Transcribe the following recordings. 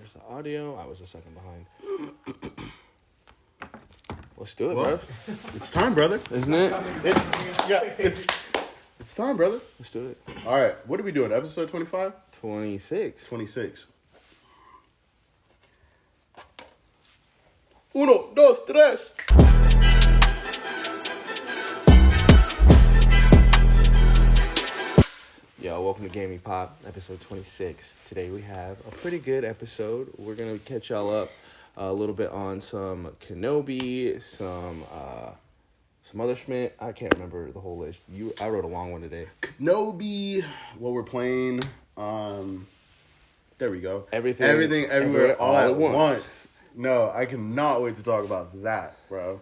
There's the audio. I was a second behind. Let's do it, bro. It's time, brother. Isn't it? It's time, brother. Let's do it. All right, what are we doing? Episode 25? 26. 26. Uno, dos, tres. Yo, welcome to Gaming Pop, episode 26. Today we have a pretty good episode. We're going to catch y'all up a little bit on some Kenobi, some other Schmidt. I can't remember the whole list. I wrote a long one today. Kenobi, what we're playing. There we go. Everything, everywhere, all at once. No, I cannot wait to talk about that, bro.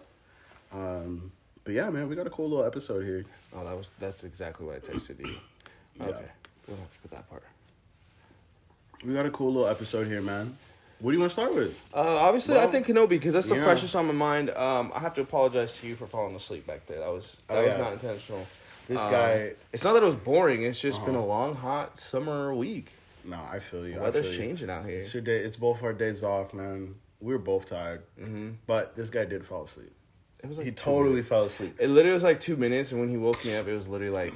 But yeah, man, we got a cool little episode here. Oh, that's exactly what I texted you. Yeah. Okay, we'll have to put that part. We got a cool little episode here, man. What do you want to start with? Obviously, I think Kenobi, because that's the yeah. freshest on my mind. I have to apologize to you for falling asleep back there. That was not intentional. This guy... It's not that it was boring. It's just been a long, hot summer week. No, I feel you. The weather's changing out here. It's your day. It's both our days off, man. We were both tired. Mm-hmm. But this guy did fall asleep. It was like he totally fell asleep. It literally was like 2 minutes, and when he woke me up, it was literally like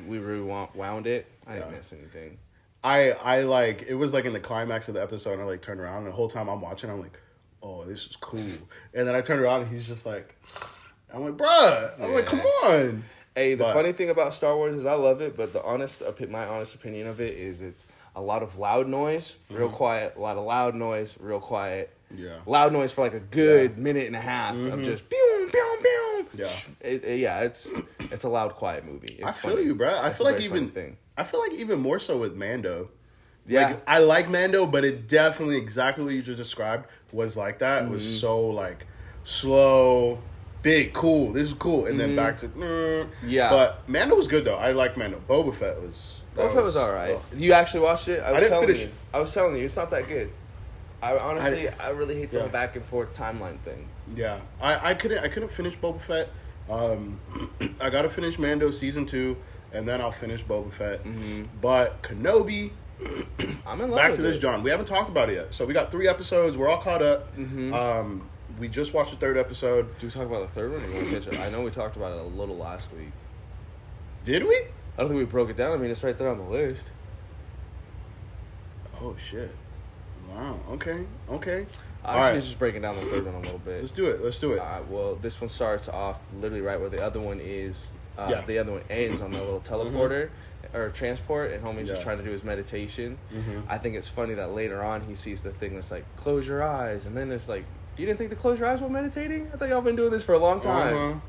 we rewound it. I didn't miss anything. I like, it was like in the climax of the episode, and I like turned around, and the whole time I'm watching, I'm like, oh, this is cool. And then I turned around, and he's just like, I'm like, bruh. I'm like, come on. Hey, the funny thing about Star Wars is I love it, but my honest opinion of it is it's a lot of loud noise, real quiet, a lot of loud noise, real quiet. Yeah. Loud noise for like a good minute and a half of just boom, boom, boom. Yeah. It's a loud, quiet movie. It's I feel you, bro. I feel like even more so with Mando. Yeah. Like, I like Mando, but it definitely, exactly what you just described, was like that. It was so, like, slow, big, cool. This is cool. And then back to, Yeah. But Mando was good, though. I like Mando. Boba Fett was all right. You actually watched it? I didn't finish. I was telling you, it's not that good. I really hate the back and forth timeline thing. Yeah. I couldn't finish Boba Fett. I got to finish Mando Season 2, and then I'll finish Boba Fett. Mm-hmm. But Kenobi... I'm in love back with to this, it. John. We haven't talked about it yet. So we got 3 episodes. We're all caught up. Mm-hmm. We just watched the 3rd episode. Do we talk about the third one? Or you want to catch it? I know we talked about it a little last week. Did we? I don't think we broke it down. I mean, it's right there on the list. Oh, shit. Wow. Okay. Actually, just breaking down the third one a little bit. Let's do it. Well, this one starts off literally right where the other one is. The other one ends on the little teleporter or transport, and homie's just trying to do his meditation. I think it's funny that later on he sees the thing that's like, close your eyes, and then it's like, you didn't think to close your eyes while meditating? I thought y'all been doing this for a long time.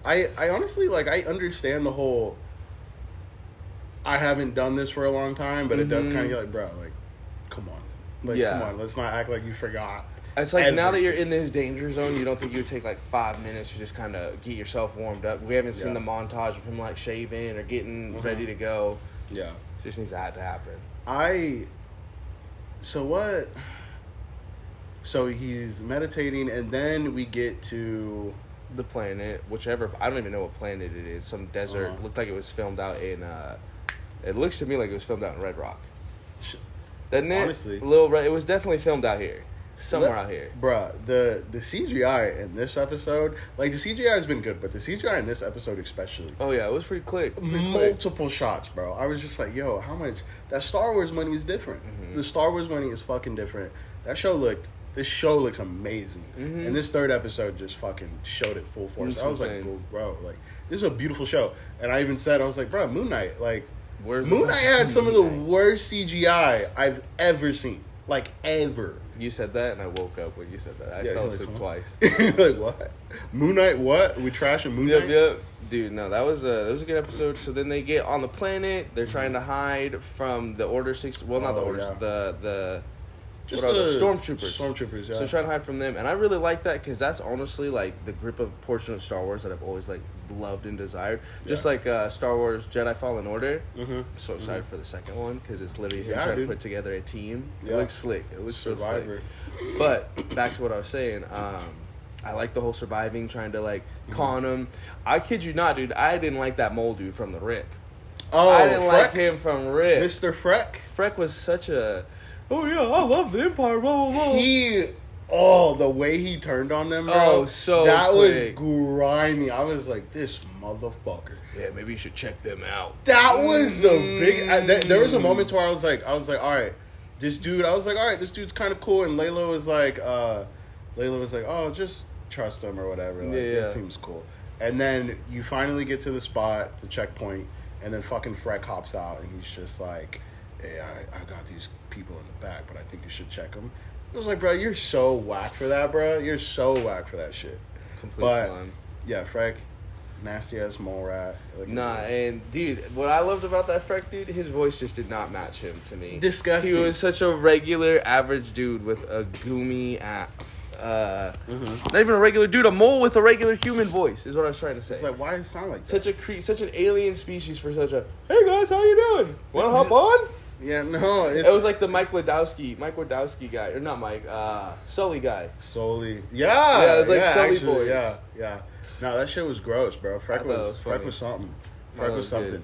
I honestly, like, I understand the whole, I haven't done this for a long time, but it does kind of get like, bro, like, come on. Like, come on, let's not act like you forgot. It's like, now that you're in this danger zone, you don't think it would take like 5 minutes to just kind of get yourself warmed up. We haven't seen the montage of him like shaving or getting ready to go. Yeah. It just needs that to happen. So he's meditating, and then we get to the planet, whichever. I don't even know what planet it is. Some desert. Looked like it was filmed out in. It looks to me like it was filmed out in Red Rock. Doesn't it? Honestly, it was definitely filmed out here, somewhere out here. Bruh, the CGI in this episode, like, the CGI has been good, but the CGI in this episode especially. Oh yeah, it was pretty quick. Multiple shots, bro. I was just like, yo, how much? That Star Wars money is different. The Star Wars money is fucking different. This show looks amazing. And this 3rd episode just fucking showed it full force. I was like, bro, like, this is a beautiful show. And I even said, I was like, bro, Moon Knight, like, Moon Knight had some of the worst CGI I've ever seen. Like, ever. You said that, and I woke up when you said that. I fell asleep twice. Like, what? Moon Knight, what? We trashing Moon Knight? Yep. Dude, no, that was a good episode. So then they get on the planet. They're trying to hide from the Order 6. Well, not the Orders. The Just what are those? Stormtroopers. Stormtroopers, yeah. So trying to hide from them, and I really like that because that's honestly like the grip of portion of Star Wars that I've always like loved and desired. Just like Star Wars Jedi Fallen Order. I'm so excited for the second one because it's literally him trying to put together a team. It looks slick. It looks Survivor. So slick. But back to what I was saying. I like the whole surviving, trying to like con him. I kid you not, dude. I didn't like that mole dude from the Rip. Oh, I didn't Freck? like him from Rip. Mr. Freck? Freck was such a oh yeah, I love the Empire, blah, blah, blah. The way he turned on them, bro. Oh, so that quick. was grimy. I was like, this motherfucker. Yeah, maybe you should check them out. That was the big. There was a moment where I was like, all right, this dude. I was like, all right, this dude's kind of cool. And Layla was like, oh, just trust him or whatever. Like, it seems cool. And then you finally get to the spot, the checkpoint, and then fucking Freck hops out, and he's just like, hey, I got these people in the back, but I think you should check them. I was like, bro, you're so whack for that, bro. You're so whack for that shit. Complete slime. Yeah, Freck, nasty ass mole rat. Like, and dude, what I loved about that Freck dude, his voice just did not match him to me. Disgusting. He was such a regular, average dude with a goomy not even a regular dude, a mole with a regular human voice is what I was trying to say. It's like, why does it sound like such that? Such an alien species for such a, hey guys, how you doing? Want to hop on? Yeah, no. It was like the Mike Wazowski guy, or not Mike, Sully guy. Sully. Yeah. Yeah, it was like Sully actually, boys. Yeah. No, that shit was gross, bro. Freck was something. Freck was something.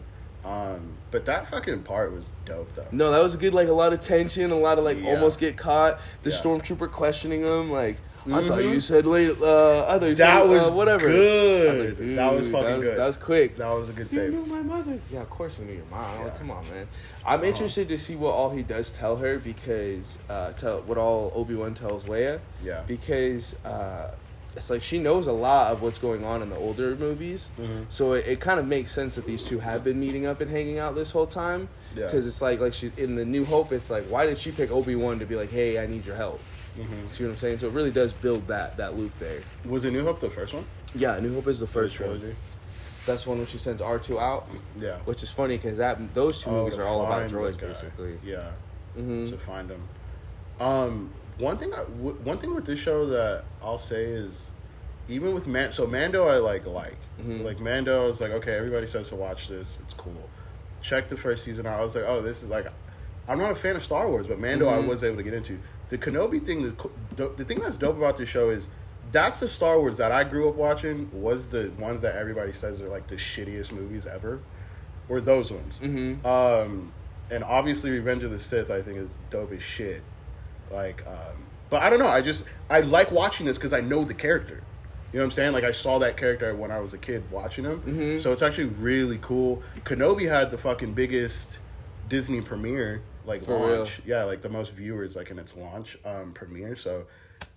But that fucking part was dope, though. No, that was good. Like a lot of tension, a lot of like almost get caught. The stormtrooper questioning him, like, I thought you said late. I thought you said whatever. Good. I was like, dude, that was fucking good. That was quick. That was a good save. You knew my mother. Yeah, of course I knew your mom. Yeah. Like, come on, man. I'm interested to see what all he does tell her because what all Obi-Wan tells Leia. Yeah. Because it's like she knows a lot of what's going on in the older movies. So it kind of makes sense that these two have been meeting up and hanging out this whole time. Yeah. Because it's like she in the New Hope, it's like, why did she pick Obi-Wan to be like, hey, I need your help? See what I'm saying? So it really does build that loop there. Was it New Hope the first one? Yeah, New Hope is the first one. That's one when she sends R2 out. Yeah. Which is funny because those two movies are all about droids, basically. Yeah. To find them. One thing with this show that I'll say is, even with Mando, I like. Like Mando, I was like, okay, everybody says to watch this. It's cool. Check the first season out. I was like, oh, this is like, I'm not a fan of Star Wars, but Mando I was able to get into. The Kenobi thing, the thing that's dope about this show is that's the Star Wars that I grew up watching was the ones that everybody says are like the shittiest movies ever, or those ones. And obviously Revenge of the Sith I think is dope as shit. Like, but I don't know. I like watching this because I know the character. You know what I'm saying? Like I saw that character when I was a kid watching him. So it's actually really cool. Kenobi had the fucking biggest Disney premiere. Like for launch, real? Yeah, like the most viewers like in its launch premiere. So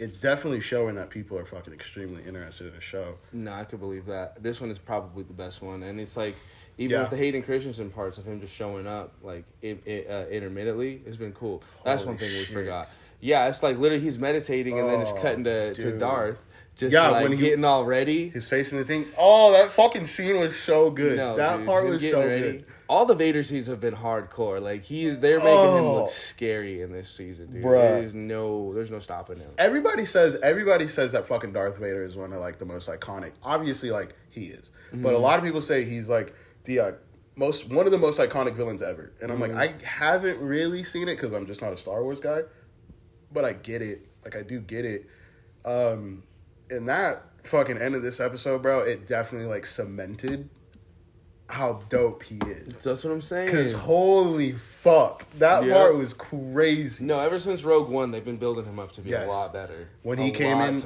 it's definitely showing that people are fucking extremely interested in the show. No, I could believe that. This one is probably the best one, and it's like even with the Hayden Christensen parts of him just showing up like intermittently, it's been cool. That's one thing we forgot. Yeah, it's like literally he's meditating and then it's cutting to Darth. Just like when getting all ready. He's facing the thing. Oh, that fucking scene was so good. No, that part was so good. All the Vader scenes have been hardcore. Like they're making him look scary in this season, dude. Bruh. There's no stopping him. Everybody says that fucking Darth Vader is one of like the most iconic. Obviously, like he is, but a lot of people say he's like the one of the most iconic villains ever. And I'm like, I haven't really seen it because I'm just not a Star Wars guy, but I get it. Like I do get it. In that fucking end of this episode, bro, it definitely like cemented how dope he is. That's what I'm saying. Because holy fuck, that part was crazy. No, ever since Rogue One, they've been building him up to be a lot better. When he came in,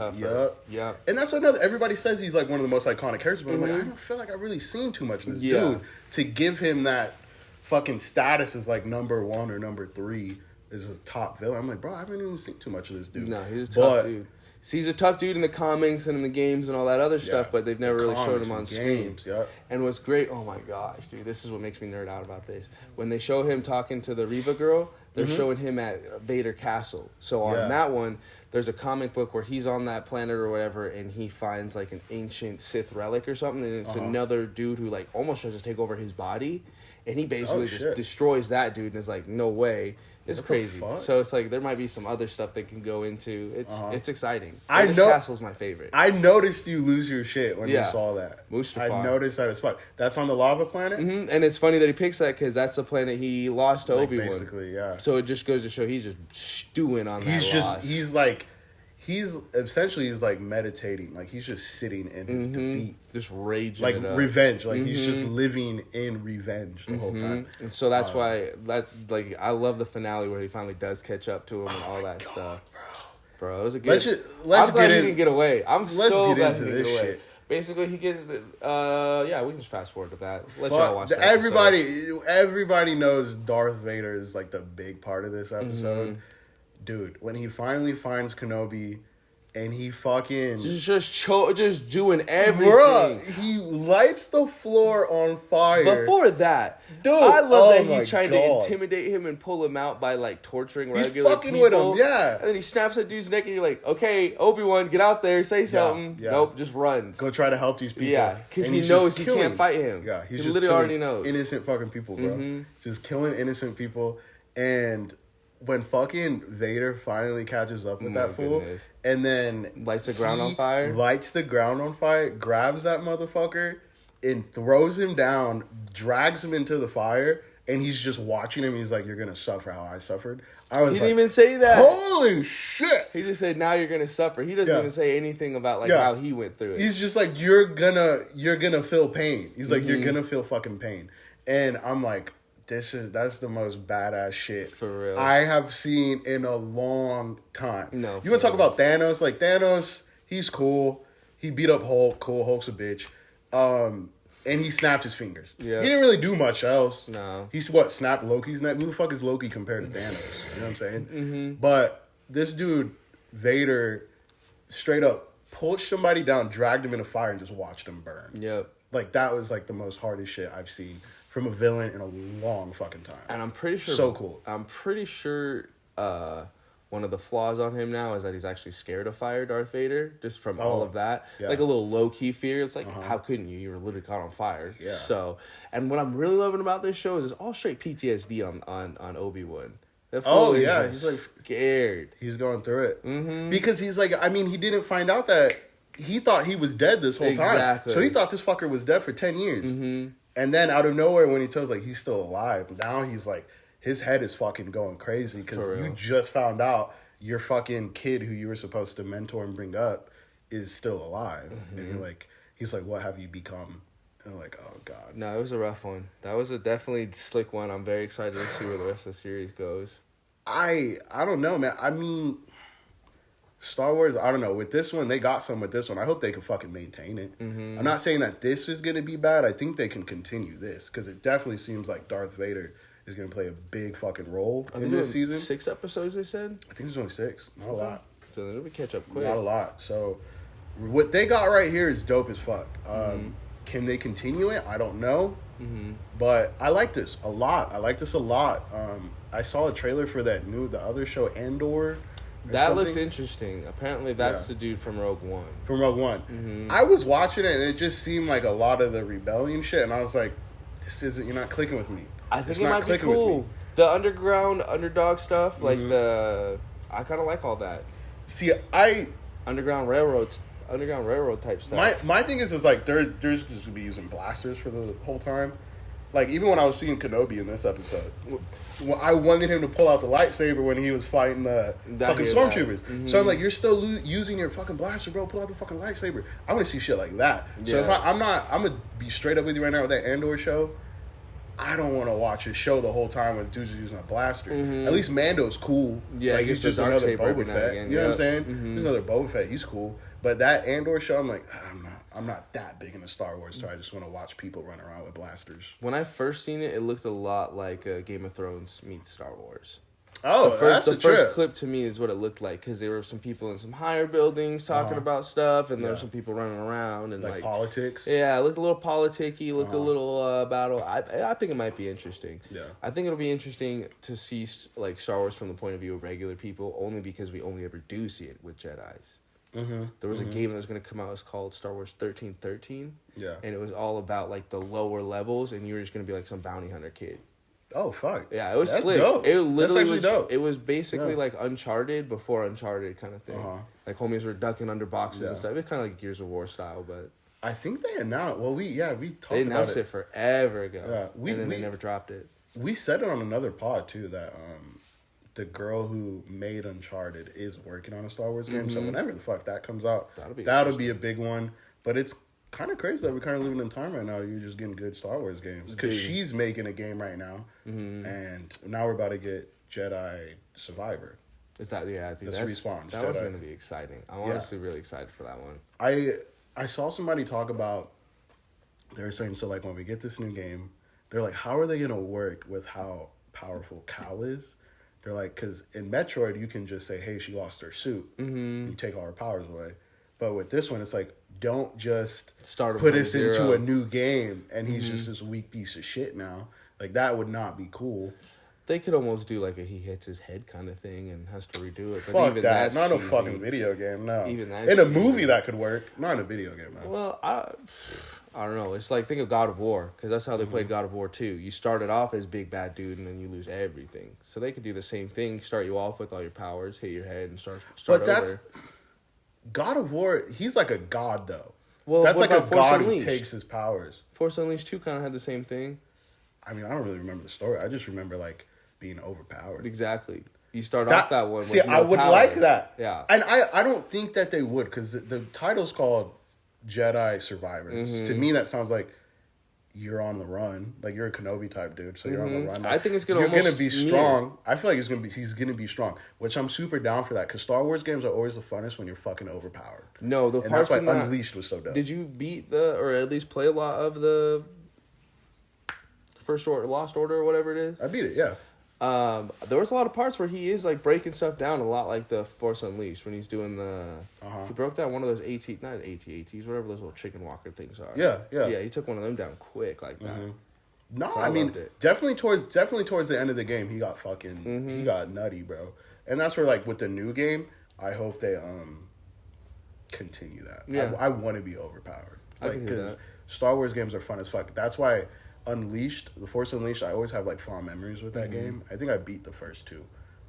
yeah. And that's another. Everybody says he's like one of the most iconic characters, but I'm like, I don't feel like I've really seen too much of this dude to give him that fucking status as like number 1 or number 3 as a top villain. I'm like, bro, I haven't even seen too much of this dude. No, he's a tough dude. See, he's a tough dude in the comics and in the games and all that other stuff, but they've never really showed him on screen. And what's great, oh my gosh, dude, this is what makes me nerd out about this. When they show him talking to the Reva girl, they're showing him at Vader Castle. So on that one, there's a comic book where he's on that planet or whatever, and he finds like an ancient Sith relic or something, and it's another dude who like almost tries to take over his body, and he basically just destroys that dude and is like, no way. It's crazy. So it's like there might be some other stuff they can go into. It's exciting. Vader's Castle's my favorite. I noticed you lose your shit when you saw that. Mustafar. I noticed that as fuck. That's on the lava planet? Mm-hmm. And it's funny that he picks that because that's the planet he lost to Obi-Wan. Basically, yeah. So it just goes to show he's just stewing on that loss. he's like meditating, like he's just sitting in his defeat, just raging, like it up. revenge, like he's just living in revenge the whole time. And so that's why like I love the finale where he finally does catch up to him and all that stuff. Bro, it was a good. I'm glad he didn't get away. I'm so glad he didn't get away. Shit. Basically, he gets the. Yeah, we can just fast forward to that. Let y'all watch that. Everybody knows Darth Vader is like the big part of this episode. Dude, when he finally finds Kenobi and he fucking just doing everything. Bruh, he lights the floor on fire. Before that, dude, I love that he's trying to intimidate him and pull him out by like torturing regular fucking people. With him, yeah. And then he snaps that dude's neck and you're like, okay, Obi-Wan, get out there, say something. Yeah. Nope, just runs. Go try to help these people. Yeah, because he knows he can't fight him. Yeah, he literally already knows. Innocent fucking people, bro. Just killing innocent people. And when fucking Vader finally catches up with that fool, and then lights the ground on fire, grabs that motherfucker and throws him down, drags him into the fire, and he's just watching him. He's like, "You're gonna suffer how I suffered." He didn't even say that. Holy shit! He just said, "Now you're gonna suffer." He doesn't even say anything about like how he went through it. He's just like, "You're gonna feel pain." He's like, "You're gonna feel fucking pain," and I'm like, that's the most badass shit for real I have seen in a long time. No, you want to talk about Thanos? Like Thanos, he's cool. He beat up Hulk. Cool, Hulk's a bitch. And he snapped his fingers. Yeah, he didn't really do much else. No, he's snapped Loki's neck. Who the fuck is Loki compared to Thanos? You know what I'm saying? But this dude Vader straight up pushed somebody down, dragged him in a fire, and just watched him burn. Yep. Like that was like the most hardest shit I've seen from a villain in a long fucking time. And I'm pretty sure so cool. I'm pretty sure one of the flaws on him now is that he's actually scared of fire, Darth Vader, just from all of that. Yeah. Like a little low key fear. It's like, how couldn't you? You were literally caught on fire. Yeah. So, and what I'm really loving about this show is it's all straight PTSD on Obi-Wan. He's like scared. He's going through it because he's like, I mean, he didn't find out that he thought he was dead this whole time. So he thought this fucker was dead for 10 years. And then out of nowhere, when he tells like he's still alive, now he's like, his head is fucking going crazy because you just found out your fucking kid who you were supposed to mentor and bring up is still alive. And you're like, he's like, what have you become? And I'm like, oh God. No, it was a rough one. That was a definitely slick one. I'm very excited to see where the rest of the series goes. I don't know, man. I mean, Star Wars, I don't know. With this one, they got some with this one. I hope they can fucking maintain it. I'm not saying that this is going to be bad. I think they can continue this because it definitely seems like Darth Vader is going to play a big fucking role in this season. 6 episodes, they said? I think there's only 6. Not a lot. So they'll catch up quick. Not a lot. So what they got right here is dope as fuck. Can they continue it? I don't know. But I like this a lot. I saw a trailer for the other show, Andor. That looks interesting. Apparently, that's the dude from Rogue One. I was watching it, and it just seemed like a lot of the rebellion shit, and I was like, you're not clicking with me. I think it might be cool. The underground, underdog stuff, like I kind of like all that. See, Underground railroad type stuff. My thing is like, they're just going to be using blasters for the whole time. Like, even when I was seeing Kenobi in this episode, I wanted him to pull out the lightsaber when he was fighting the fucking stormtroopers. So I'm like, you're still using your fucking blaster, bro. Pull out the fucking lightsaber. I want to see shit like that. So if I'm going to be straight up with you right now with that Andor show. I don't want to watch a show the whole time when dudes are using a blaster. At least Mando's cool. Yeah, like, he's just another Boba Fett. You know what I'm saying? He's another Boba Fett. He's cool. But that Andor show, I'm like, I'm not that big into Star Wars, so I just want to watch people run around with blasters. When I first seen it, it looked a lot like Game of Thrones meets Star Wars. Oh, the first clip to me is what it looked like because there were some people in some higher buildings talking about stuff, and there were some people running around and like politics. Yeah, it looked a little politicky. Looked a little battle. I think it might be interesting. Yeah, I think it'll be interesting to see like Star Wars from the point of view of regular people, only because we only ever do see it with Jedis. There was a game that was going to come out. It was called Star Wars 1313. Yeah, and it was all about like the lower levels, and you were just going to be like some bounty hunter kid. Oh fuck! Yeah, it was slick. Dope. It literally was. Dope. It was basically like Uncharted before Uncharted kind of thing. Like homies were ducking under boxes and stuff. It's kind of like Gears of War style, but I think they announced. Well, we talked about it. They announced it forever ago. Yeah, and then they never dropped it. We said it on another pod too that the girl who made Uncharted is working on a Star Wars game. So whenever the fuck that comes out, that'll be a big one. But it's kind of crazy that we're kind of living in time right now. You're just getting good Star Wars games because she's making a game right now, and now we're about to get Jedi Survivor. Is that dude, that's Respawn. That one's gonna be exciting. I'm honestly really excited for that one. I saw somebody talk about. They were saying so like when we get this new game, they're like, how are they gonna work with how powerful Cal is? They're like, because in Metroid you can just say, hey, she lost her suit, you take all her powers away. But with this one, it's like, don't just put us into a new game and he's just this weak piece of shit now. Like, that would not be cool. They could almost do like a he hits his head kind of thing and has to redo it. But fuck even that. Not cheesy. A fucking video game, no. Even that's in a cheesy. movie that could work. Not in a video game, though. Well, I don't know. It's like, think of God of War, because that's how they played God of War 2. You started off as big bad dude and then you lose everything. So they could do the same thing, start you off with all your powers, hit your head, and start but that's over. God of War, he's like a god, though. Well, that's like a Force god Unleashed? who takes his powers. Force Unleashed 2 kind of had the same thing. I mean, I don't really remember the story. I just remember, like, being overpowered. Exactly. You start off that one See, with no I would power. like that. Yeah. And I don't think that they would, because the title's called Jedi Survivors. To me, that sounds like you're on the run. Like, you're a Kenobi type dude, so you're on the run. Like, I think it's going to You're going to be strong. I feel like he's going to be strong, which I'm super down for that, because Star Wars games are always the funnest when you're fucking overpowered. No, the and parts that's why in Unleashed was so dope. Did you beat or at least play a lot of the First Order, Lost Order, or whatever it is? I beat it, yeah. There was a lot of parts where he is like breaking stuff down a lot, like the Force Unleashed when he's doing the. He broke down one of those not AT-ATs, whatever those little chicken walker things are. Yeah. He took one of them down quick like that. No, So I mean loved definitely towards the end of the game, he got fucking he got nutty, bro. And that's where, like, with the new game, I hope they continue that. Yeah. I want to be overpowered, I like, can hear because that. Star Wars games are fun as fuck. That's why Unleashed, the Force Unleashed, I always have like fond memories with that game. I think I beat the first two,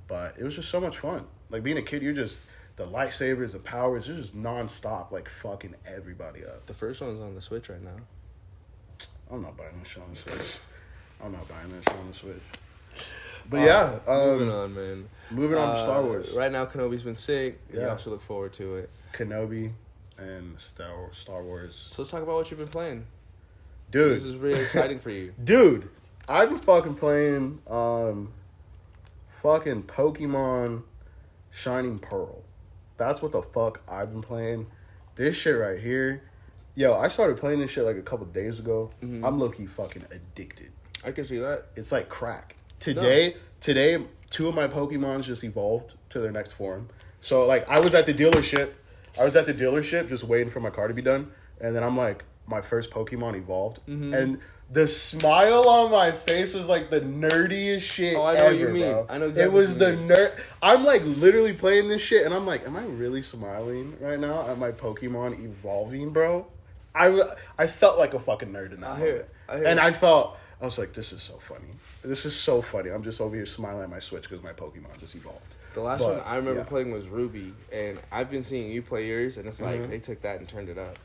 but it was just so much fun. Like, being a kid, you're just the lightsabers, the powers, you're just nonstop, like, fucking everybody up. The first one's on the Switch right now. I'm not buying that shit on the Switch. But yeah, moving on, man. Moving on to Star Wars. Right now, Kenobi's been sick. Yeah. Y'all should look forward to it. Kenobi and Star Wars. So let's talk about what you've been playing. Dude. This is really exciting for you. Dude, I've been fucking playing fucking Pokemon Shining Pearl. That's what the fuck I've been playing. This shit right here. Yo, I started playing this shit like a couple days ago. I'm low-key fucking addicted. I can see that. It's like crack. Today, two of my Pokemons just evolved to their next form. So, like, I was at the dealership just waiting for my car to be done. And then I'm like, my first Pokemon evolved. And the smile on my face was like the nerdiest shit I know ever, what you mean. bro. I know exactly It was what the you mean. nerd. I'm like literally playing this shit and I'm like, am I really smiling right now at my Pokemon evolving, bro? I felt like a fucking nerd in that moment. And I was like, this is so funny. This is so funny. I'm just over here smiling at my Switch because my Pokemon just evolved. The last one I remember playing was Ruby, and I've been seeing you play yours, and it's like they took that and turned it up.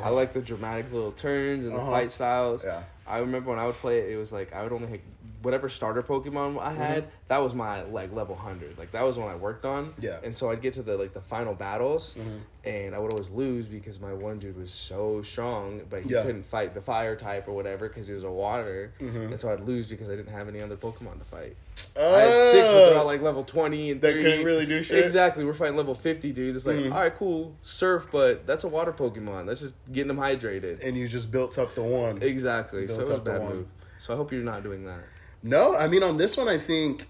I like the dramatic little turns and the fight styles. Yeah. I remember when I would play it, it was like I would only hit whatever starter Pokemon I had. That was my like level 100. Like that was when I worked on. Yeah. And so I'd get to the final battles, and I would always lose because my one dude was so strong, but he couldn't fight the fire type or whatever because he was a water, and so I'd lose because I didn't have any other Pokemon to fight. I had 6, but they're all like level 20 and 30. They couldn't really do shit. Exactly. We're fighting level 50 dudes. It's like, all right, cool, surf, but that's a water Pokemon. That's just getting them hydrated. And you just built up to one. Exactly. So it was a bad one. move. So I hope you're not doing that. No, I mean on this one I think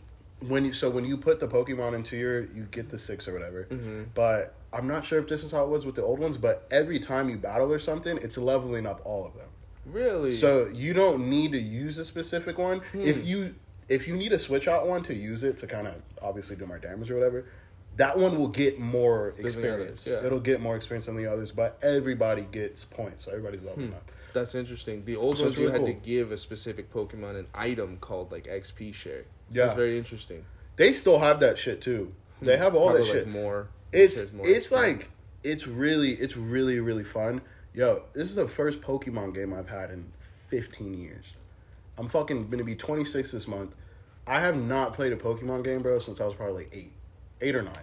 when you put the Pokemon into you get the 6 or whatever. But I'm not sure if this is how it was with the old ones, but every time you battle or something, it's leveling up all of them. Really? So you don't need to use a specific one. If you need to switch out one to use it to kind of obviously do more damage or whatever, that one will get more experience. Yeah. It'll get more experience than the others, but everybody gets points, so everybody's leveling up. That's interesting. The old So ones it's really you had to cool. give a specific Pokemon an item called like XP share. So Yeah. it's very interesting. They still have that shit too. They have all Probably that shit. like more. It's shares more it's XP. like it's really fun. Yo, this is the first Pokemon game I've had in 15 years. I'm fucking gonna be 26 this month. I have not played a Pokemon game, bro, since I was probably like 8 or 9.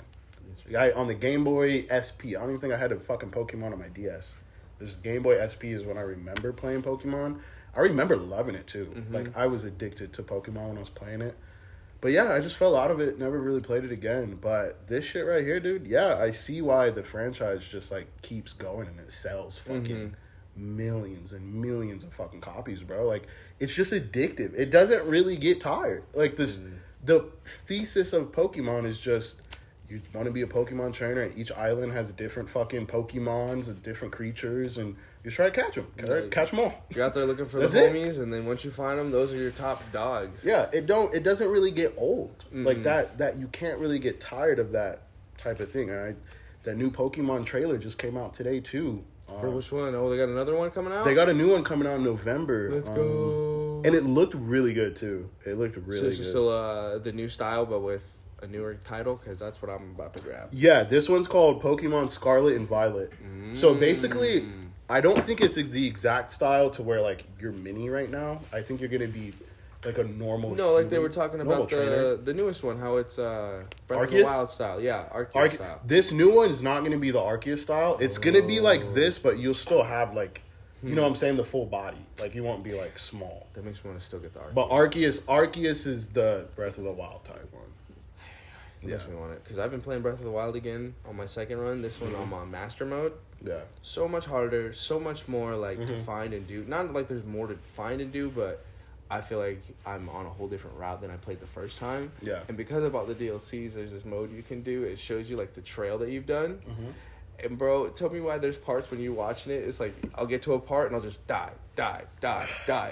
On the Game Boy SP. I don't even think I had a fucking Pokemon on my DS. This Game Boy SP is when I remember playing Pokemon. I remember loving it too. Mm-hmm. Like, I was addicted to Pokemon when I was playing it. But yeah, I just fell out of it. Never really played it again. But this shit right here, dude, yeah, I see why the franchise just, like, keeps going and it sells fucking millions and millions of fucking copies, bro. Like, it's just addictive. It doesn't really get tired. Like, this, the thesis of Pokemon is just... You want to be a Pokemon trainer, and each island has different fucking Pokemons and different creatures, and you try to catch them. Catch them all. You're out there looking for the homies, and then once you find them, those are your top dogs. Yeah, it doesn't really get old. Like, that you can't really get tired of that type of thing. That new Pokemon trailer just came out today, too. For which one? Oh, they got another one coming out? They got a new one coming out in November. Let's go. And it looked really good, too. It looked really good. So this is still the new style, but with... a newer title, because that's what I'm about to grab. Yeah, this one's called Pokemon Scarlet and Violet. So basically, I don't think it's the exact style to where, like, you're mini right now. I think you're going to be, like, a normal... No, like they were talking about the newest one, how it's Breath of the Wild style. Yeah, Arceus style. This new one is not going to be the Arceus style. It's going to be like this, but you'll still have, like... You know what I'm saying? The full body. Like, you won't be, like, small. That makes me want to still get the Arceus. But Arceus is the Breath of the Wild type one. Makes me want it, because I've been playing Breath of the Wild again on my second run. This one I'm on master mode. Yeah, so much harder, so much more like to find and do. Not like there's more to find and do, but I feel like I'm on a whole different route than I played the first time. Yeah, and because of all the DLCs, there's this mode you can do. It shows you like the trail that you've done. And bro, tell me why there's parts when you're watching it. It's like I'll get to a part and I'll just die.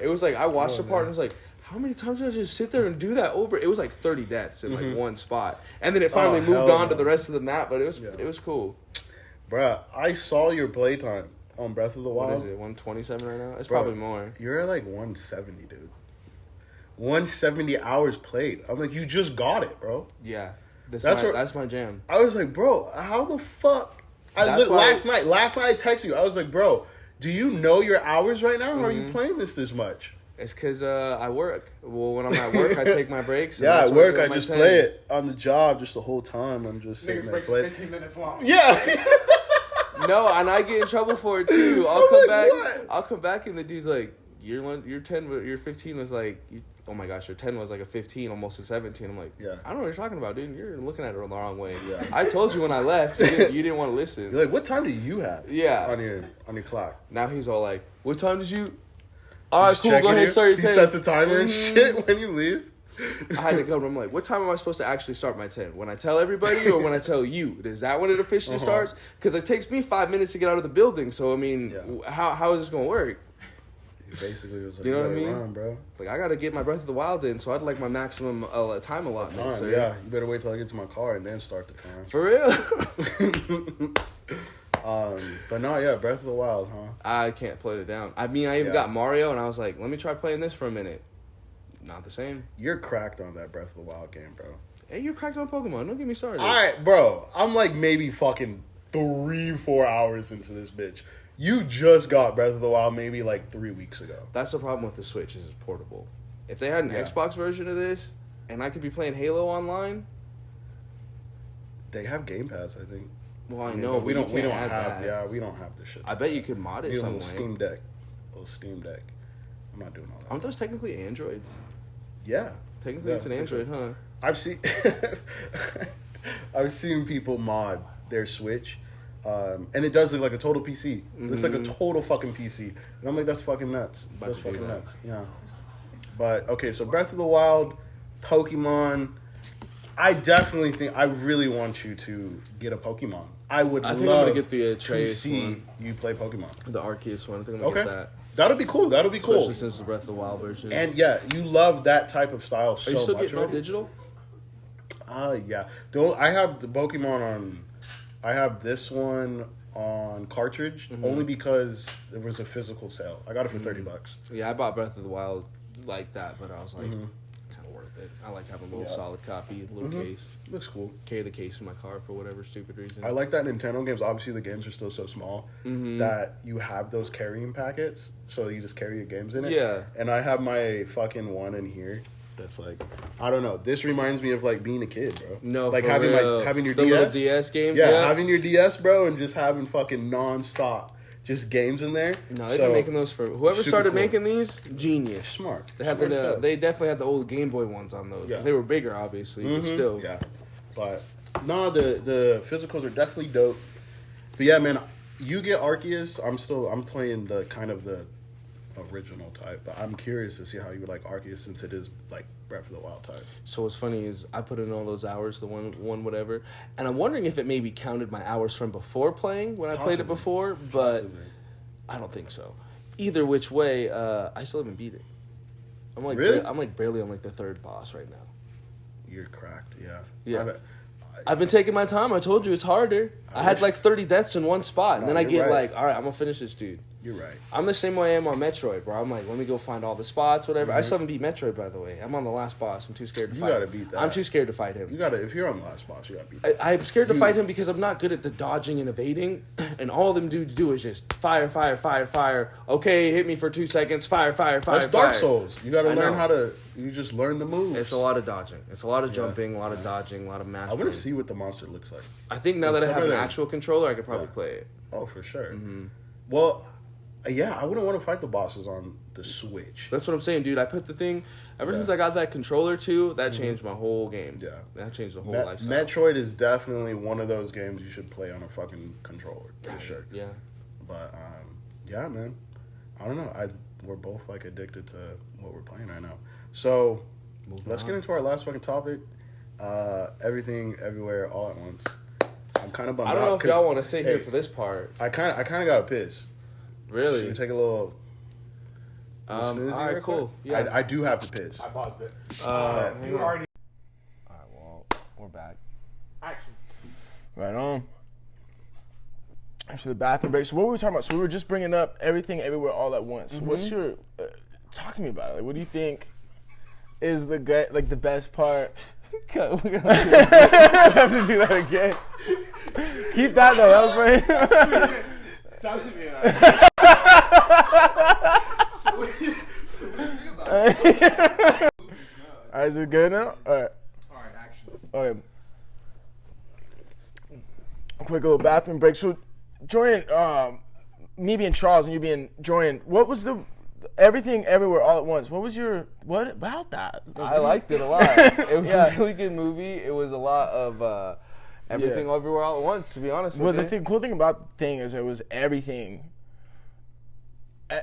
It was like I watched a part and it was like, how many times did I just sit there and do that over? It was like 30 deaths in like one spot. And then it finally moved on to the rest of the map, but it was cool. Bruh, I saw your playtime on Breath of the Wild. What is it, 127 right now? It's probably more. You're at like 170, dude. 170 hours played. I'm like, you just got it, bro. Yeah. That's my jam. I was like, bro, how the fuck? Last night I texted you. I was like, bro, do you know your hours right now? Or are you playing this much? It's because I work. Well, when I'm at work, I take my breaks. Yeah, at work, I just play it on the job just the whole time. I'm just sitting there playing. 15 minutes long. Yeah. No, and I get in trouble for it too. I'll come back, and the dude's like, your 15 was like, oh my gosh, your 10 was like a 15, almost a 17. I'm like, yeah. I don't know what you're talking about, dude. You're looking at it the wrong way. Yeah. I told you when I left, you didn't want to listen. You're like, what time do you have? Yeah. On your clock. Now he's all like, what time did you? All right, cool. Go ahead, start your 10. He sets a timer and shit when you leave. I had to come. I'm like, what time am I supposed to actually start my 10? When I tell everybody or when I tell you? Is that when it officially starts? Because it takes me 5 minutes to get out of the building. So, I mean, how is this going to work? Basically, it was like, you know what I mean? Run, bro. Like, I got to get my Breath of the Wild in, so I'd like my maximum time allotment. So, yeah, you better wait till I get to my car and then start the time. For real? But no, yeah, Breath of the Wild, huh? I can't play it down. I mean, I even got Mario, and I was like, let me try playing this for a minute. Not the same. You're cracked on that Breath of the Wild game, bro. Hey, you're cracked on Pokemon. Don't get me started. All right, bro. I'm like maybe fucking 3-4 hours into this bitch. You just got Breath of the Wild maybe like 3 weeks ago. That's the problem with the Switch is it's portable. If they had an Xbox version of this, and I could be playing Halo online. They have Game Pass, I think. Well, I know, we don't have that. Yeah, we don't have this shit. I bet you could mod it some way. Steam Deck. Oh, Steam Deck. I'm not doing all that. Aren't those technically Androids? Yeah. Technically it's an Android, huh? I've seen people mod their Switch, and it does look like a total PC. It looks like a total fucking PC. And I'm like, that's fucking nuts. That's fucking nuts. Yeah. But, okay, so Breath of the Wild, Pokemon. I definitely think, I really want you to get a Pokemon. I think I'm going to get the to see you play Pokemon. The Arceus one. I think I'm going to get that. That'll be cool. Especially since the Breath of the Wild version. And yeah, you love that type of style so much. Are you still getting all digital? Yeah. I have the Pokemon on... I have this one on cartridge only because there was a physical sale. I got it for $30. Yeah, I bought Breath of the Wild like that, but I was like... kind of worth it. I like having a little solid copy, a little case. Looks cool. Carry the case in my car for whatever stupid reason. I like that Nintendo games. Obviously, the games are still so small that you have those carrying packets, so you just carry your games in it. Yeah. And I have my fucking one in here. That's like, I don't know. This reminds me of like being a kid, bro. No, like for having real. like having your the DS. little DS games. Yeah, having your DS, bro, and just having fucking nonstop just games in there. No, they've been making those for whoever started cool. making these. Genius, smart. They had they definitely had the old Game Boy ones on those. Yeah. They were bigger, obviously, but still. Yeah, but no, the physicals are definitely dope. But yeah, man, you get Arceus. I'm playing the kind of the original type, but I'm curious to see how you would like Arceus since it is like Breath of the Wild type. So what's funny is I put in all those hours, the one whatever, and I'm wondering if it maybe counted my hours from before playing when I played it before, but I don't think so. Either which way, I still haven't beat it. I'm like really? I'm like barely on like the third boss right now. You're cracked, yeah. Yeah. I've been taking my time. I told you it's harder. I had like 30 deaths in one spot, and then I get like, all right, I'm gonna finish this dude. You're right. I'm the same way I am on Metroid, bro. I'm like, let me go find all the spots, whatever. I still haven't beat Metroid, by the way. I'm on the last boss. I'm too scared to fight him. You gotta beat that. I'm too scared to fight him. You gotta, if you're on the last boss, you gotta beat that. I'm scared to fight him because I'm not good at the dodging and evading, and all them dudes do is just fire, fire, fire, fire. Okay, hit me for 2 seconds. Fire, fire, fire, That's Dark fire. Souls. You gotta learn how to. You just learn the moves. It's a lot of dodging. It's a lot of jumping, a lot of dodging, a lot of mastering. I want to see what the monster looks like. I think now that I have an actual controller, I could probably play it. Oh, for sure. Well, yeah, I wouldn't want to fight the bosses on the Switch. That's what I'm saying, dude. I put the thing... Ever since I got that controller, too, that changed my whole game. Yeah. That changed the whole lifestyle. Metroid is definitely one of those games you should play on a fucking controller. For sure. Yeah. But, yeah, man. I don't know. We're both, like, addicted to what we're playing right now. So, let's get into our last fucking topic. Everything, everywhere, all at once. I'm kind of bummed out. I don't know if y'all want to sit here for this part. I kind of got to piss. Really? Should we take a little... all right, cool. Yeah. I do have to piss. I paused it. You already... All right, well, we're back. Action. Right on. After the bathroom break. So what were we talking about? So we were just bringing up everything, everywhere, all at once. What's your... talk to me about it. Like, what do you think is the best part? We're gonna have to do that again. Keep that though. That was funny. Sounds to me. All right, is it good now? All right. All right, action. Okay. A quick little bathroom break. So, Jorian, me being Charles and you being Jorian, what was the everything, everywhere, all at once? What about that? I liked it a lot. It was a really good movie. It was a lot of everything, everywhere, all at once, to be honest with you. Well, the cool thing about the thing is it was everything.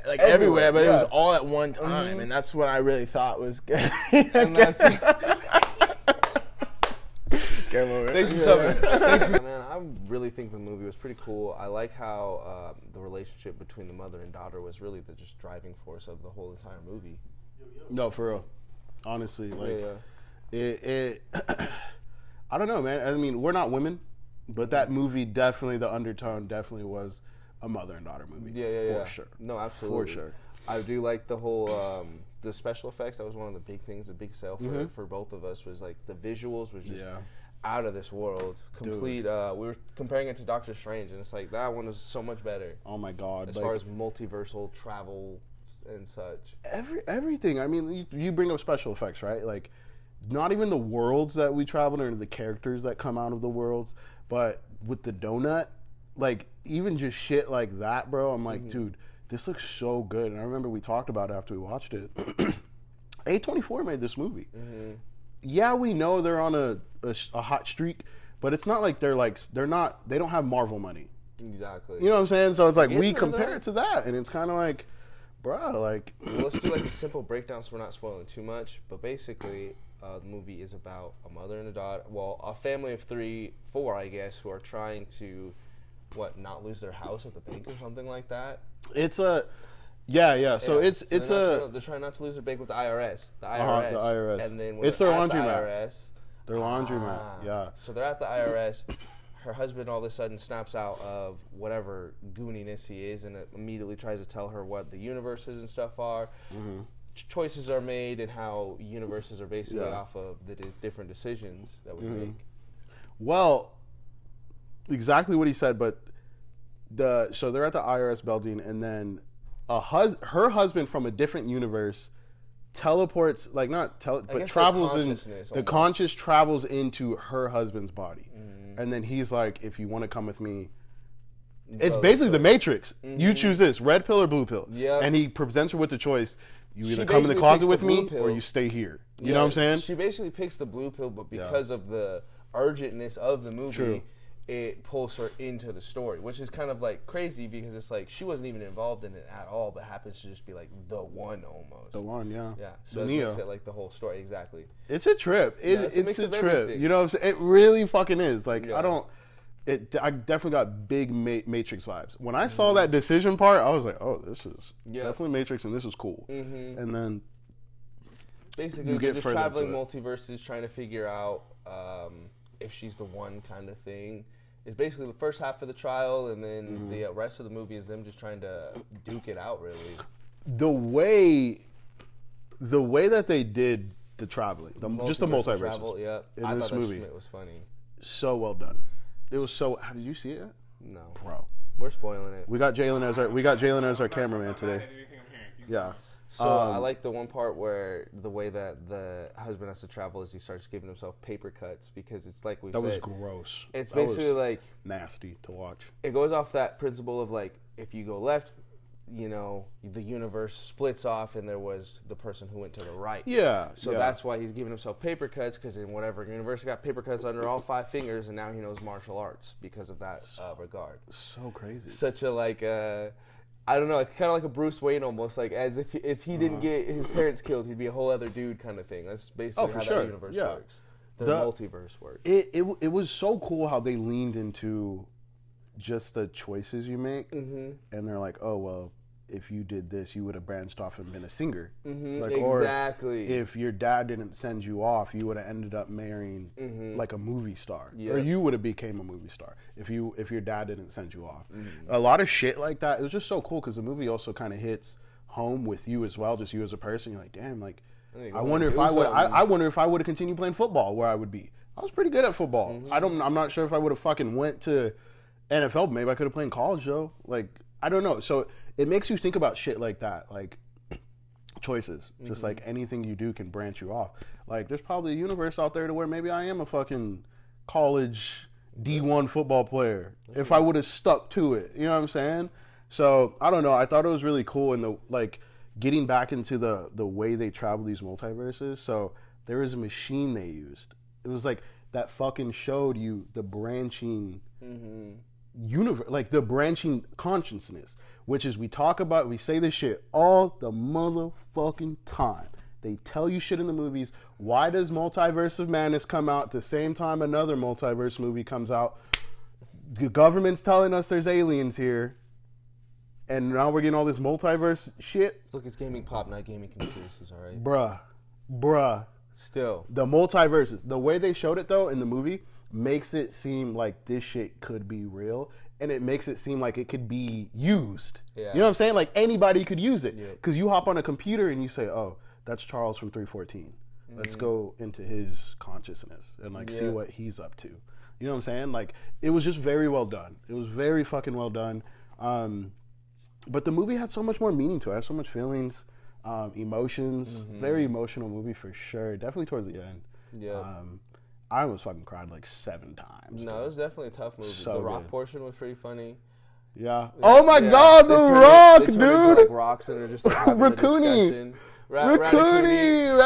Like everywhere, but it was all at one time, and that's what I really thought was good. And that's Thanks for something. Man, I really think the movie was pretty cool. I like how the relationship between the mother and daughter was really the just driving force of the whole entire movie. No, for real. Honestly, like it I don't know, man. I mean, we're not women, but that movie definitely, the undertone definitely was a mother and daughter movie. For sure. No, absolutely. For sure. I do like the whole the special effects. That was one of the big things, a big sell for both of us was like the visuals was just out of this world. Complete. We were comparing it to Doctor Strange, and it's like that one was so much better. Oh my god! As far as multiversal travel and such. Everything. I mean, you bring up special effects, right? Like, not even the worlds that we traveled or the characters that come out of the worlds, but with the donut, like even just shit like that, bro. I'm like, dude, this looks so good. And I remember we talked about it after we watched it. A24 made this movie. Yeah, we know they're on a hot streak, but it's not like they don't have Marvel money. Exactly. You know what I'm saying? So it's like we compare it to that, and it's kind of like, bruh, like. Well, let's do like a simple breakdown so we're not spoiling too much. But basically, the movie is about a mother and a daughter. Well, a family of four, I guess, who are trying to, not lose their house at the bank or something like that. It's a. Yeah. So they're trying not to lose their bank with the IRS. The IRS. And then it's their laundromat. Their laundromat. Yeah. So they're at the IRS. Her husband all of a sudden snaps out of whatever gooniness he is and immediately tries to tell her what the universes and stuff are. Choices are made and how universes are basically off of the different decisions that we make. Well, exactly what he said, but so they're at the IRS building, and then her husband from a different universe teleports, like not tele, but guess travels like in consciousness the almost. conscious travels into her husband's body, and then he's like, if you want to come with me. It's basically the Matrix. You choose this, red pill or blue pill. Yeah. And he presents her with the choice. You She either come in the basically closet picks with the me blue pill. or you stay here. You know what I'm saying? She basically picks the blue pill, but because of the urgentness of the movie, True. it pulls her into the story, which is kind of like crazy because it's like she wasn't even involved in it at all, but happens to just be like the one almost. The one, yeah. Yeah, so The it Neo. makes it like the whole story, exactly. It's a trip. it's a It's mix a of trip. everything. You know what I'm saying? It really fucking is. Like, Yeah. I definitely got big Matrix vibes. When I saw that decision part, I was like, oh, this is definitely Matrix and this is cool. And then Basically, You they're get just further traveling into multiverses, trying to figure out if she's the one kind of thing. It's basically the first half of the trial, and then the rest of the movie is them just trying to duke it out, really. the way that they did the traveling, just the Multiversal multiverses travel, yeah. in I this thought movie, that shit was funny. so well done. It was so. Did you see it yet? No, Bro, we're spoiling it. we got Jalen as our cameraman today. Yeah. So I like the one part where the way that the husband has to travel is he starts giving himself paper cuts because it's like we That said. was gross. It's That was basically like nasty to watch. it goes off that principle of like if you go left, you know, the universe splits off and there was the person who went to the right. Yeah. So that's why he's giving himself paper cuts because in whatever universe he got paper cuts under all 5 fingers and now he knows martial arts because of that regard. so crazy. Such a like I don't know, it's kind of like a Bruce Wayne almost, like as if he didn't get his parents killed, he'd be a whole other dude kind of thing. That's basically for how sure. that universe Yeah. works. The multiverse works. It was so cool how they leaned into just the choices you make, and they're like, oh well, if you did this, you would have branched off and been a singer. Like, Exactly. Or if your dad didn't send you off, you would have ended up marrying like a movie star, Yeah. or you would have became a movie star if your dad didn't send you off. A lot of shit like that. It was just so cool because the movie also kind of hits home with you as well, just you as a person. You're like, damn, like I wonder if I would. I wonder if I would have continued playing football, where I would be. I was pretty good at football. I'm not sure if I would have fucking went to NFL. Maybe I could have played in college though. Like I don't know. So it makes you think about shit like that, like choices. Just like anything you do can branch you off. Like there's probably a universe out there to where maybe I am a fucking college D1 football player if I would have stuck to it. You know what I'm saying? So I don't know. I thought it was really cool, and the like getting back into the way they travel these multiverses. So there was a machine they used. It was like that fucking showed you the branching universe, like the branching consciousness, which is we say this shit all the motherfucking time. They tell you shit in the movies. Why does Multiverse of Madness come out at the same time another multiverse movie comes out? The government's telling us there's aliens here, and now we're getting all this multiverse shit. Look, it's gaming pop, not gaming conspiracies, all right? Bruh. Still. The multiverses, the way they showed it though in the movie makes it seem like this shit could be real, and it makes it seem like it could be used. Yeah. You know what I'm saying? Like anybody could use it. Yeah. Because you hop on a computer and you say, oh, that's Charles from 314. Let's go into his consciousness and like see what he's up to. You know what I'm saying? Like it was just very well done. It was very fucking well done. But the movie had so much more meaning to it. It had so much feelings, emotions. Very emotional movie for sure. Definitely towards the end. Yeah. I almost fucking cried like 7 times. No, it was definitely a tough movie. So the Rock good. portion was pretty funny. Yeah. Oh my God, The Rock, they dude. turned into, like, rocks and they're just like, having a Raccoony. discussion. Ratatouille,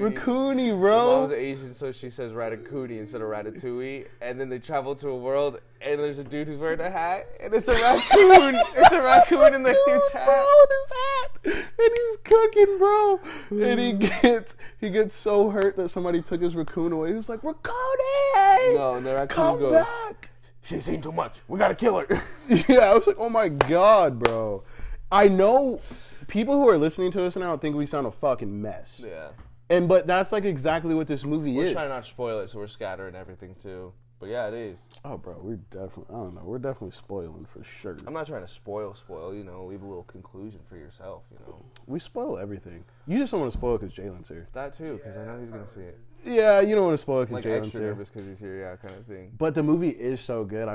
Raccoony, bro. My mom's Asian, so she says Ratatouille instead of Ratatouille. And then they travel to a world, and there's a dude who's wearing a hat, and it's a raccoon. It's a raccoon in the dude's hat. Bro, this hat, and he's cooking, bro. And he gets so hurt that somebody took his raccoon away. He's like, Raccoony, No, and the raccoon come goes, back. she's seen too much. We gotta kill her. Yeah, I was like, oh my God, bro. I know people who are listening to us now think we sound a fucking mess. Yeah. But that's like exactly what this movie We're is. trying not to spoil it, so we're scattering everything too. But yeah, it is. Oh, bro, we're definitely spoiling for sure. I'm not trying to spoil, you know, leave a little conclusion for yourself, you know. We spoil everything. You just don't want to spoil because Jalen's here. That too, because I know he's going to see it. Yeah, you don't want to spoil because Like Jalen's extra here. nervous because he's here, yeah, kind of thing. But the movie is so good.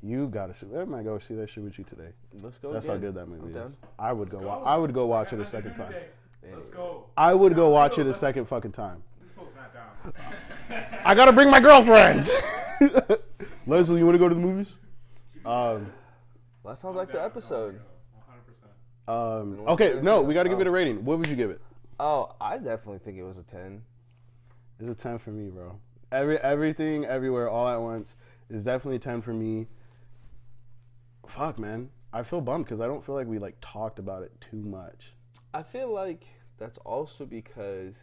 You got to see. I might go see that shit with you today. Let's go. That's again. how good that movie I'm is. down. I would go watch it a second time. Let's go. I would go watch it a second fucking time. This fool's not down. I gotta bring my girlfriend. Leslie, you want to go to the movies? Well, that sounds like the episode. 100%. Okay, no, we got to give it a rating. What would you give it? Oh, I definitely think it was a 10. It's a 10 for me, bro. Everything, everywhere, all at once is definitely a 10 for me. Fuck, man. I feel bummed because I don't feel like we like talked about it too much. I feel like that's also because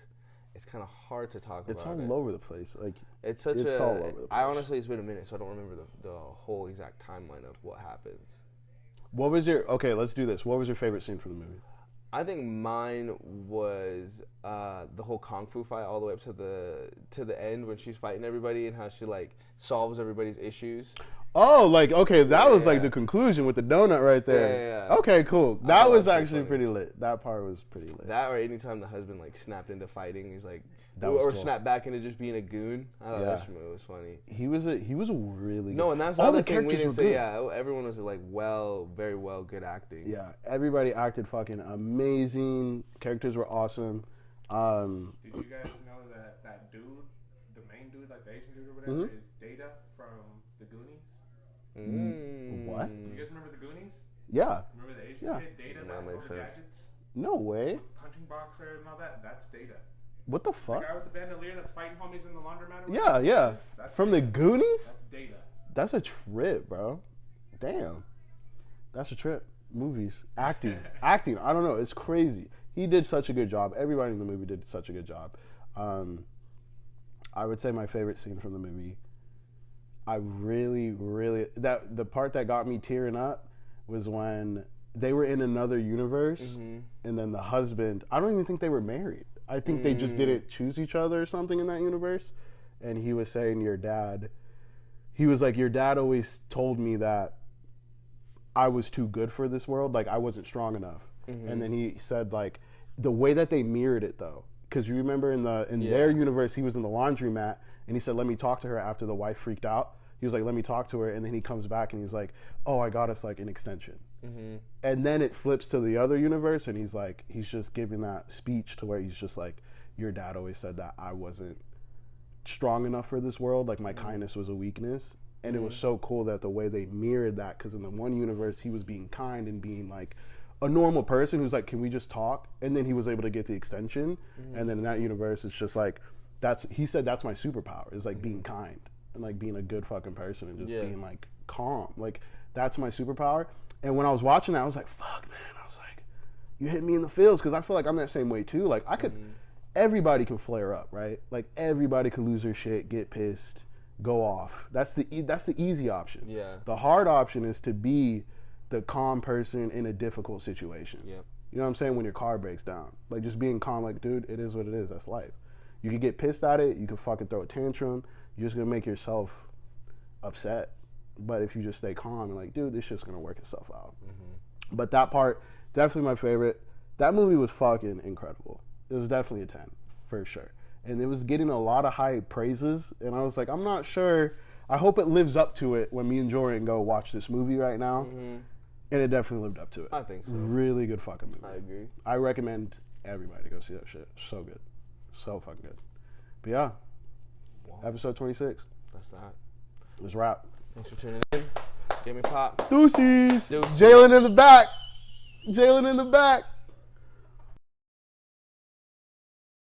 it's kind of hard to talk It's about. all over the place. Like It's all over the place. I honestly, it's been a minute, so I don't remember the whole exact timeline of what happens. What was your? Okay, let's do this. What was your favorite scene from the movie? I think mine was the whole kung fu fight all the way up to the end when she's fighting everybody and how she like solves everybody's issues. Oh, like okay, that was like Yeah. the conclusion with the donut right there. Yeah. Okay, cool. I That thought was that was actually funny. pretty lit. That part was pretty lit. That or anytime the husband like snapped into fighting, he's like, That was or cool. snapped back into just being a goon. I thought Yeah. that shit was funny. He was a really good. No, and that's the all other the thing we characters didn't were say. good. Yeah, everyone was like very well, good acting. Yeah, everybody acted fucking amazing. Characters were awesome. Did you guys know that dude, the main dude, like the Asian dude or whatever, is Data from the Goonies? What? You guys remember the Goonies? Yeah. Remember the Asian Yeah. kid, Data, That that has all makes the sense. gadgets? No way. Punching boxer and all that? That's Data. What the The fuck? guy with the bandolier that's fighting homies in the laundromat? or Yeah, whatever? yeah. That's From the Data. Goonies? That's Data. That's a trip, bro. Damn. That's a trip. Movies. Acting. Acting. I don't know. It's crazy. He did such a good job. Everybody in the movie did such a good job. I would say my favorite scene from the movie, I really, the part that got me tearing up was when they were in another universe and then the husband, I don't even think they were married. I think they just didn't choose each other or something in that universe. And he was saying, your dad always told me that I was too good for this world. Like I wasn't strong enough. And then he said like the way that they mirrored it though, because you remember in their universe, he was in the laundromat and he said, let me talk to her after the wife freaked out. He was like, let me talk to her. And then he comes back and he's like, oh, I got us like an extension. And then it flips to the other universe and he's just giving that speech to where he's just like, your dad always said that I wasn't strong enough for this world. Like my kindness was a weakness. And it was so cool that the way they mirrored that, because in the one universe, he was being kind and being like a normal person who's like, can we just talk? And then he was able to get the extension. And then in that universe, it's just like, he said that's my superpower, is like being kind and like being a good fucking person and just being like calm. Like that's my superpower. And when I was watching that, I was like, fuck, man. I was like, you hit me in the feels, because I feel like I'm that same way too. Like I could, everybody can flare up, right? Like everybody can lose their shit, get pissed, go off. That's the easy option. Yeah. The hard option is to be the calm person in a difficult situation. Yep. You know what I'm saying? When your car breaks down, like just being calm, like, dude, it is what it is. That's life. You can get pissed at it. You can fucking throw a tantrum. You're just gonna make yourself upset. But if you just stay calm and like, dude, this shit's gonna work itself out. But that part, definitely my favorite. That movie was fucking incredible. It was definitely a 10 for sure. And it was getting a lot of high praises. And I was like, I'm not sure. I hope it lives up to it when me and Jordan go watch this movie right now. And it definitely lived up to it. I think so. Really good fucking movie. I agree. I recommend everybody to go see that shit. So good. So fucking good. But yeah. Episode 26. That's that. Let's wrap. Thanks for tuning in. Give me pop. Deuces. Deuces. Jalen in the back. Jalen in the back.